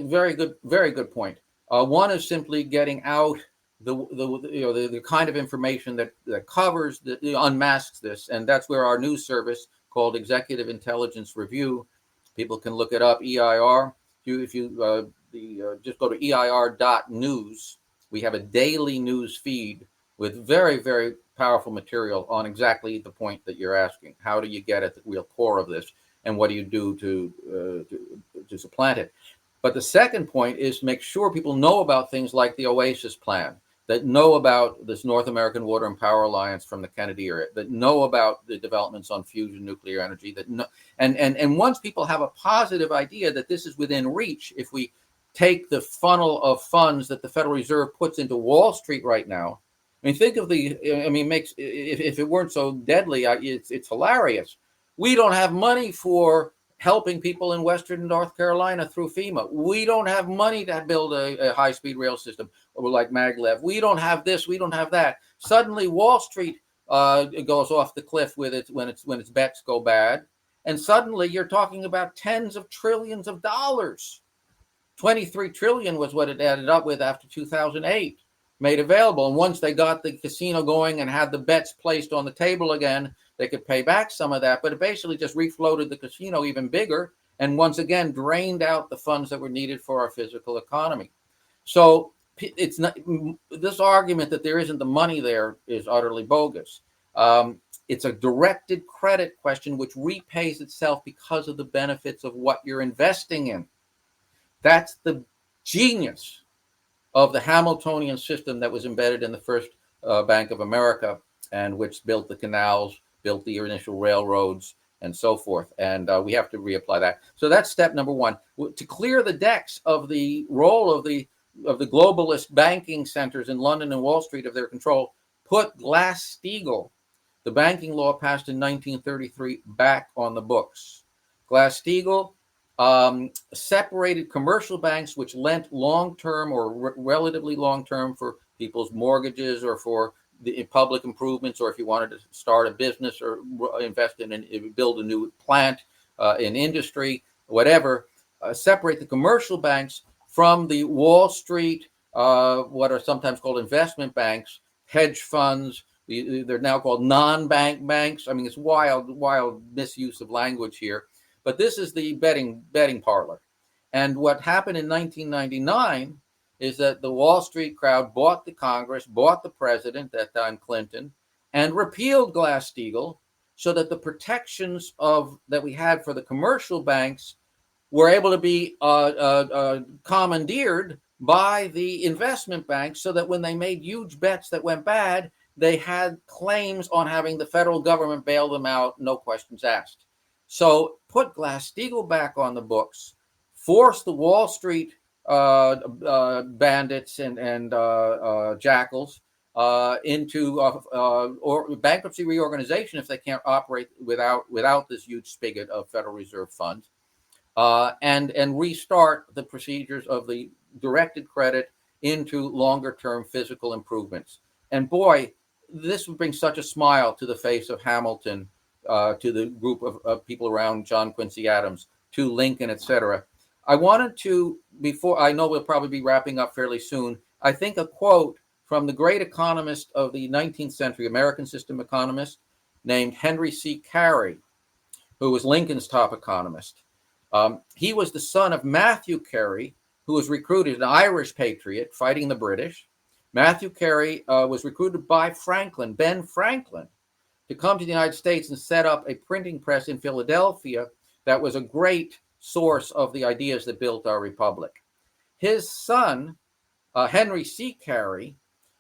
very good point. One is simply getting out the kind of information that covers, unmasks this, and that's where our news service called Executive Intelligence Review. People can look it up. EIR. If you just go to EIR.news, we have a daily news feed with very, very powerful material on exactly the point that you're asking. How do you get at the real core of this? And what do you do to supplant it? But the second point is make sure people know about things like the OASIS plan, that know about this North American Water and Power Alliance from the Kennedy era, that know about the developments on fusion nuclear energy, that know, and once people have a positive idea that this is within reach, if we take the funnel of funds that the Federal Reserve puts into Wall Street right now, I mean, think of if it weren't so deadly, it's hilarious. We don't have money for helping people in Western North Carolina through FEMA. We don't have money to build a high-speed rail system like maglev. We don't have this. We don't have that. Suddenly, Wall Street goes off the cliff with it when its bets go bad, and suddenly you're talking about tens of trillions of dollars. 23 trillion was what it added up with after 2008, made available. And once they got the casino going and had the bets placed on the table again, they could pay back some of that, but it basically just refloated the casino even bigger and once again drained out the funds that were needed for our physical economy. So it's not, this argument that there isn't the money there is utterly bogus. It's a directed credit question which repays itself because of the benefits of what you're investing in. That's the genius of the Hamiltonian system that was embedded in the first Bank of America and which built the canals, built the initial railroads, and so forth. And we have to reapply that. So that's step number one. To clear the decks of the role of the globalist banking centers in London and Wall Street of their control, put Glass-Steagall, the banking law passed in 1933, back on the books. Glass-Steagall separated commercial banks, which lent long-term or relatively long-term for people's mortgages or for the public improvements, or if you wanted to start a business or invest in build a new plant in industry, whatever, separate the commercial banks from the Wall Street, what are sometimes called investment banks, hedge funds. They're now called non-bank banks. I mean, it's wild misuse of language here, but this is the betting parlor. And what happened in 1999 is that the Wall Street crowd bought the Congress, bought the president, at that time Clinton, and repealed Glass-Steagall so that the protections that we had for the commercial banks were able to be commandeered by the investment banks so that when they made huge bets that went bad, they had claims on having the federal government bail them out, no questions asked. So put Glass-Steagall back on the books, force the Wall Street bandits and jackals into or bankruptcy reorganization if they can't operate without this huge spigot of Federal Reserve funds, and restart the procedures of the directed credit into longer-term physical improvements. And boy, this would bring such a smile to the face of Hamilton, to the group of people around John Quincy Adams, to Lincoln, etc. I wanted to, before, I know we'll probably be wrapping up fairly soon, I think a quote from the great economist of the 19th century, American system economist, named Henry C. Carey, who was Lincoln's top economist. He was the son of Matthew Carey, who was recruited, an Irish patriot fighting the British. Matthew Carey was recruited by Ben Franklin, to come to the United States and set up a printing press in Philadelphia that was a great source of the ideas that built our republic. His son, Henry C. Carey,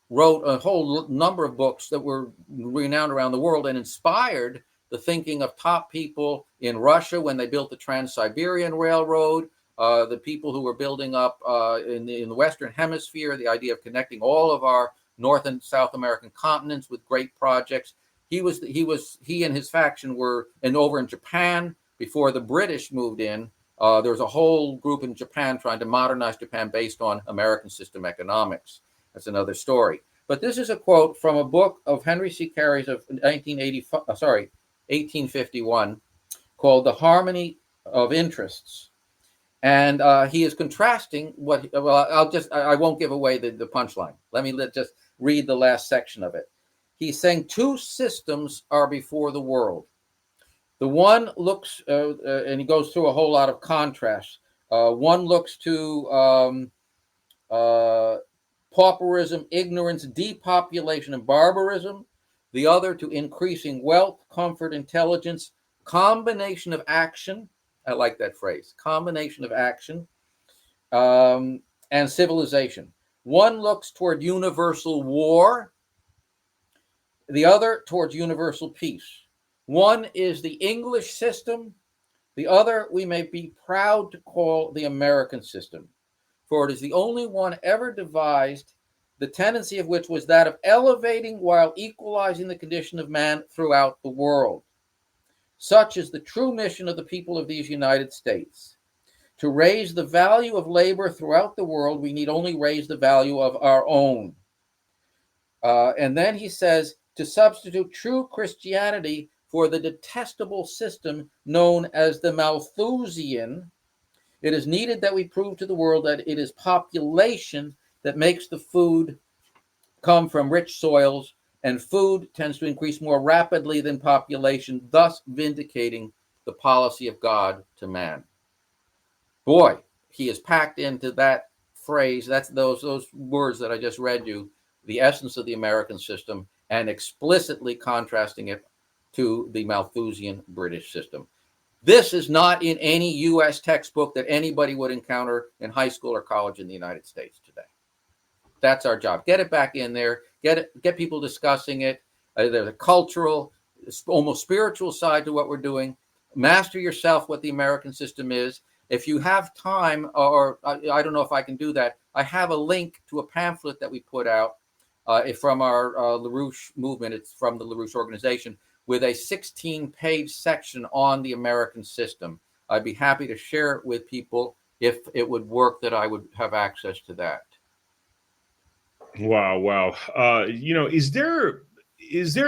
wrote a whole number of books that were renowned around the world and inspired the thinking of top people in Russia when they built the Trans-Siberian Railroad, the people who were building up in the Western Hemisphere, the idea of connecting all of our North and South American continents with great projects. He and his faction were, and over in Japan, before the British moved in, there was a whole group in Japan trying to modernize Japan based on American system economics. That's another story. But this is a quote from a book of Henry C. Carey's of 1851, called The Harmony of Interests. And he is contrasting I won't give away the punchline. Let me just read the last section of it. He's saying two systems are before the world. The one looks, and he goes through a whole lot of contrasts. One looks to pauperism, ignorance, depopulation, and barbarism. The other to increasing wealth, comfort, intelligence, combination of action. I like that phrase, combination of action, and civilization. One looks toward universal war. The other towards universal peace. One is the English system. The other we may be proud to call the American system, for it is the only one ever devised, the tendency of which was that of elevating while equalizing the condition of man throughout the world. Such is the true mission of the people of these United States. To raise the value of labor throughout the world, we need only raise the value of our own. And then he says, to substitute true Christianity for the detestable system known as the Malthusian, it is needed that we prove to the world that it is population that makes the food come from rich soils, and food tends to increase more rapidly than population, thus vindicating the policy of God to man. Boy, he is packed into that phrase, that's those words that I just read you, the essence of the American system, and explicitly contrasting it to the Malthusian British system. This is not in any U.S. textbook that anybody would encounter in high school or college in the United States today. That's our job. Get it back in there. Get people discussing it. There's a cultural, almost spiritual side to what we're doing. Master yourself what the American system is. If you have time, or I don't know if I can do that, I have a link to a pamphlet that we put out from our Larouche movement. It's from the Larouche organization, with a 16-page section on the American system. I'd be happy to share it with people if it would work that I would have access to that. Wow. Is there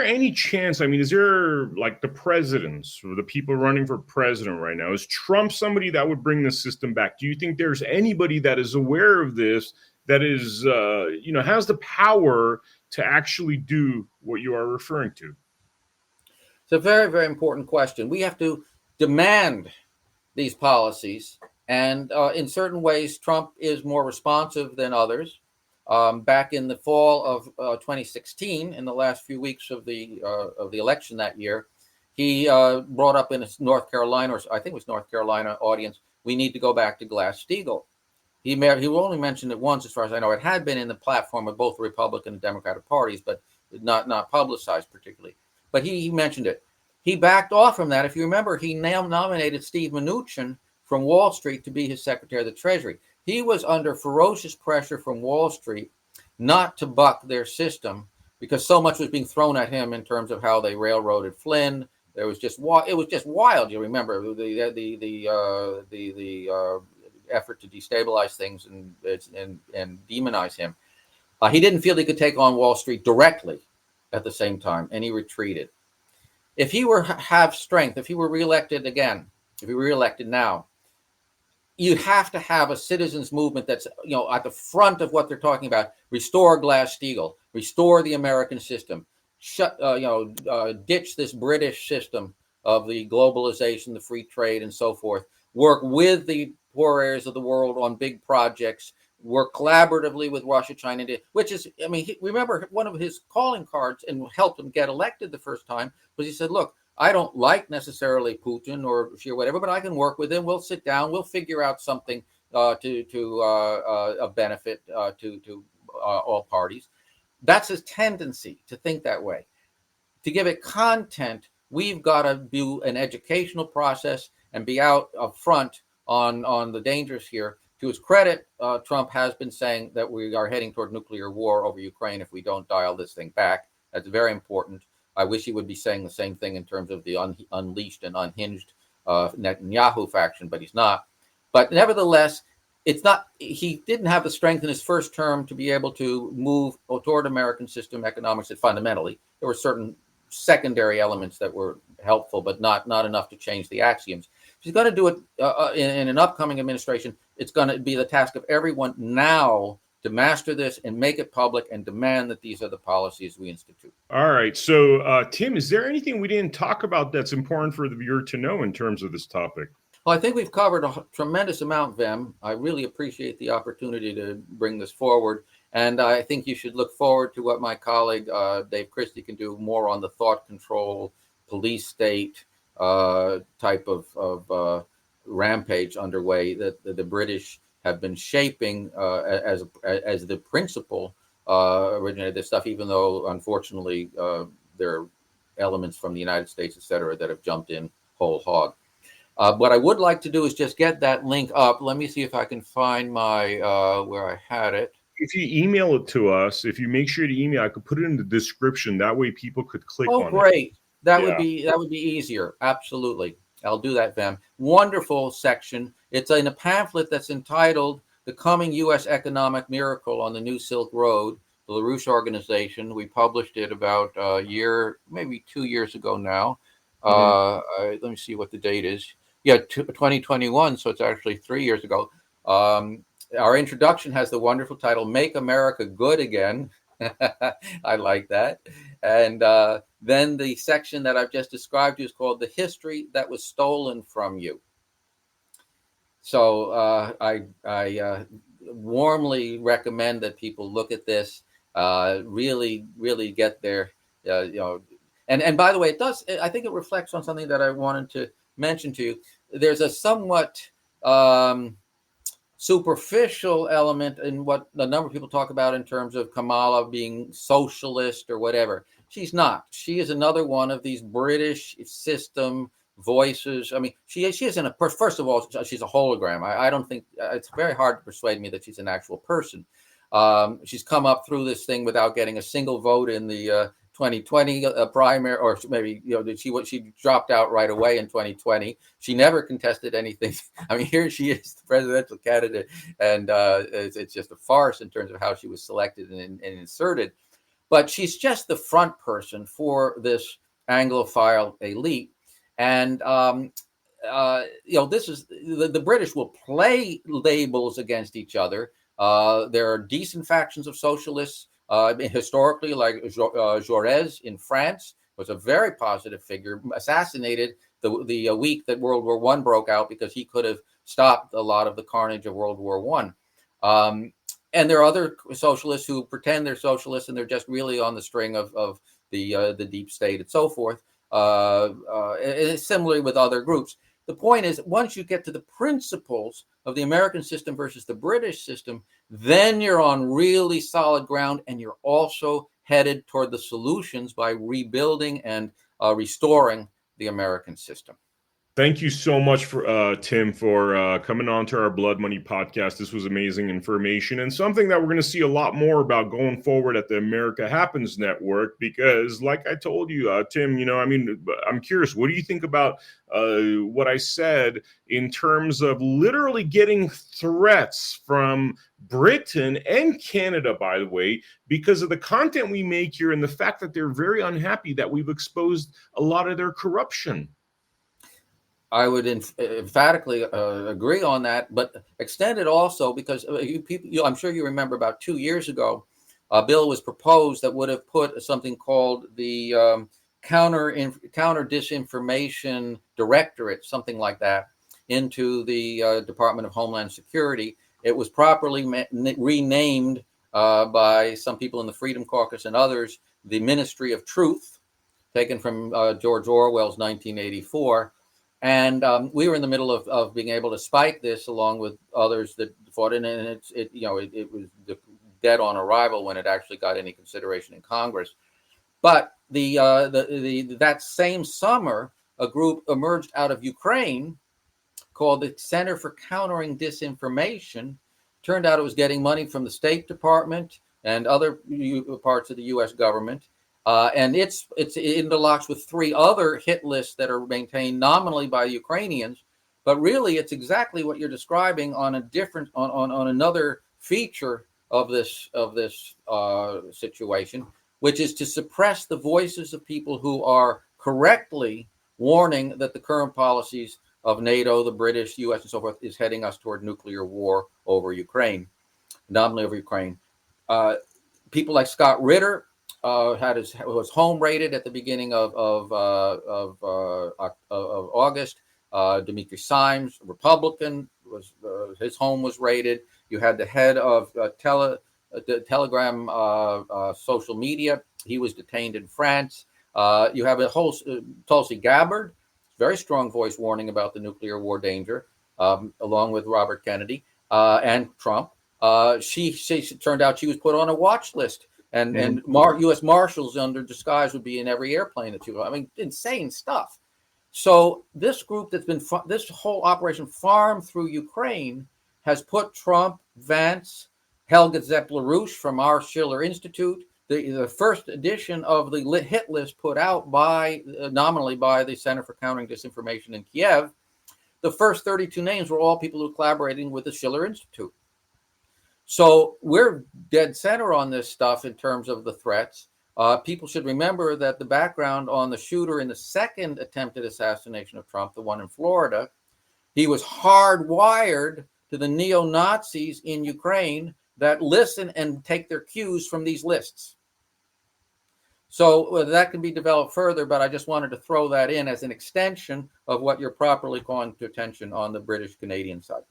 any chance, is there, like, the presidents or the people running for president right now, is Trump somebody that would bring the system back? Do you think there's anybody that is aware of this, that is, has the power to actually do what you are referring to? It's a very, very important question. We have to demand these policies. And in certain ways, Trump is more responsive than others. Back in the fall of 2016, in the last few weeks of the election that year, he brought up in his North Carolina, or I think it was North Carolina audience, we need to go back to Glass-Steagall. He only mentioned it once, as far as I know. It had been in the platform of both the Republican and Democratic parties, but not publicized particularly. But he mentioned it. He backed off from that. If you remember, he now nominated Steve Mnuchin from Wall Street to be his Secretary of the Treasury. He was under ferocious pressure from Wall Street not to buck their system, because so much was being thrown at him in terms of how they railroaded Flynn. It was just wild. You remember the effort to destabilize things and demonize him. He didn't feel he could take on Wall Street directly at the same time, and he retreated. If he were have strength, if he were reelected again, if he were reelected now, you have to have a citizens movement that's, at the front of what they're talking about. Restore Glass-Steagall, restore the American system, ditch this British system of the globalization, the free trade, and so forth. work with the poor areas of the world on big projects, work collaboratively with Russia, China, India, which is, I mean, remember one of his calling cards and helped him get elected the first time was he said, look, I don't like necessarily Putin or whatever, but I can work with him. We'll sit down. We'll figure out something to benefit to all parties. That's his tendency to think that way. To give it content, we've got to do an educational process and be out up front on the dangers here. To his credit, Trump has been saying that we are heading toward nuclear war over Ukraine if we don't dial this thing back. That's very important. I wish he would be saying the same thing in terms of the unleashed and unhinged Netanyahu faction, but he's not. But nevertheless, it's not. He didn't have the strength in his first term to be able to move toward American system economics. That fundamentally there were certain secondary elements that were helpful, but not enough to change the axioms. He's going to do it in an upcoming administration. It's going to be the task of everyone now to master this and make it public and demand that these are the policies we institute. All right. So, Tim, is there anything we didn't talk about that's important for the viewer to know in terms of this topic? Well, I think we've covered a tremendous amount, Vem. I really appreciate the opportunity to bring this forward. And I think you should look forward to what my colleague, Dave Christie, can do more on the thought control, police state type of rampage underway that the British have been shaping as the principle originated this stuff, even though, unfortunately, there are elements from the United States, et cetera, that have jumped in whole hog. What I would like to do is just get that link up. Let me see if I can find my where I had it. If you email it to us, if you make sure to email, I could put it in the description. That way people could click on it. Oh, great. That would be easier. Absolutely. I'll do that, Vem. Wonderful section. It's in a pamphlet that's entitled The Coming U.S. Economic Miracle on the New Silk Road, the Larouche organization. We published it about a year, maybe 2 years ago now. Let me see what the date is. Yeah, 2021, so it's actually 3 years ago. Our introduction has the wonderful title, Make America Good Again. I like that. And then the section that I've just described is called The History That Was Stolen From You. So I warmly recommend that people look at this, really get their, and by the way, I think it reflects on something that I wanted to mention to you. There's a somewhat superficial element in what a number of people talk about in terms of Kamala being socialist or whatever. She's not. She is another one of these British system voices. I mean, she isn't first of all, she's a hologram. I don't think it's very hard to persuade me that she's an actual person. She's come up through this thing without getting a single vote in the 2020 primary, or maybe she dropped out right away in 2020. She never contested anything. I mean, here she is, the presidential candidate, and it's just a farce in terms of how she was selected and inserted. But she's just the front person for this Anglophile elite, and this is the British will play labels against each other. There are decent factions of socialists. Historically, like Jaurès in France was a very positive figure, assassinated the week that World War I broke out because he could have stopped a lot of the carnage of World War I. And there are other socialists who pretend they're socialists and they're just really on the string of the deep state and so forth. Similarly with other groups. The point is, once you get to the principles of the American system versus the British system, then you're on really solid ground, and you're also headed toward the solutions by rebuilding and restoring the American system. Thank you so much for Tim for coming on to our Blood Money podcast. This was amazing information and something that we're going to see a lot more about going forward at the America Happens Network, because like I told you, Tim, I'm curious, what do you think about what I said in terms of literally getting threats from Britain and Canada, by the way, because of the content we make here and the fact that they're very unhappy that we've exposed a lot of their corruption? I would emphatically agree on that, but extend it also because I'm sure you remember about 2 years ago, a bill was proposed that would have put something called the counter disinformation directorate, something like that, into the Department of Homeland Security. It was properly renamed by some people in the Freedom Caucus and others, the Ministry of Truth, taken from George Orwell's 1984. And we were in the middle of being able to spike this along with others that fought in it. And it was dead on arrival when it actually got any consideration in Congress. But that same summer, a group emerged out of Ukraine called the Center for Countering Disinformation. Turned out it was getting money from the State Department and other parts of the U.S. government. And it's interlocks with 3 other hit lists that are maintained nominally by Ukrainians, but really it's exactly what you're describing on a different on another feature of this situation, which is to suppress the voices of people who are correctly warning that the current policies of NATO, the British, U.S., and so forth is heading us toward nuclear war over Ukraine, nominally over Ukraine. People like Scott Ritter was home raided at the beginning of August. Dimitri Simes, Republican, his home was raided. You had the head of Telegram social media. He was detained in France. You have a whole Tulsi Gabbard, very strong voice warning about the nuclear war danger, along with Robert Kennedy and Trump. She turned out she was put on a watch list, and U.S. Marshals under disguise would be in every airplane that you. I mean, insane stuff. So this group that's been this whole operation farmed through Ukraine has put Trump, Vance, Helga Zepp-LaRouche from our Schiller Institute, the first edition of the hit list put out by nominally by the Center for Countering Disinformation in Kiev. The first 32 names were all people who were collaborating with the Schiller Institute. So we're dead center on this stuff in terms of the threats. People should remember that the background on the shooter in the second attempted assassination of Trump, the one in Florida, he was hardwired to the neo-Nazis in Ukraine that listen and take their cues from these lists. So that can be developed further, but I just wanted to throw that in as an extension of what you're properly calling to attention on the British-Canadian side.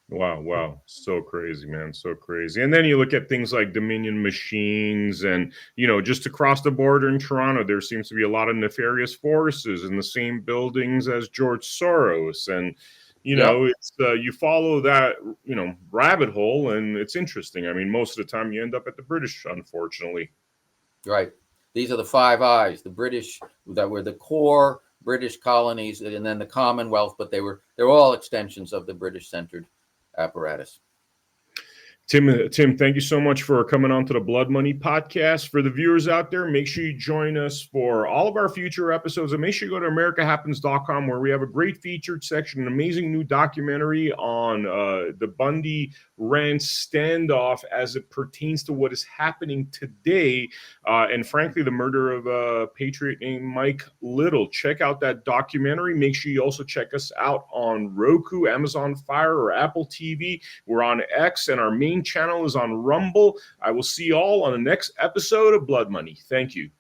Wow. So crazy, man. So crazy. And then you look at things like Dominion machines and, just across the border in Toronto, there seems to be a lot of nefarious forces in the same buildings as George Soros. And, it's you follow that, rabbit hole, and it's interesting. I mean, most of the time you end up at the British, unfortunately. Right. These are the Five Eyes, the British that were the core British colonies, and then the Commonwealth, but they're all extensions of the British-centered apparatus. Tim, thank you so much for coming on to the Blood Money podcast. For the viewers out there, make sure you join us for all of our future episodes, and make sure you go to americahappens.com, where we have a great featured section, an amazing new documentary on the Bundy Rance standoff as it pertains to what is happening today, and frankly, the murder of a patriot named Mike Little. Check out that documentary. Make sure you also check us out on Roku, Amazon Fire, or Apple TV. We're on X, and our main channel is on Rumble. I will see you all on the next episode of Blood Money. Thank you.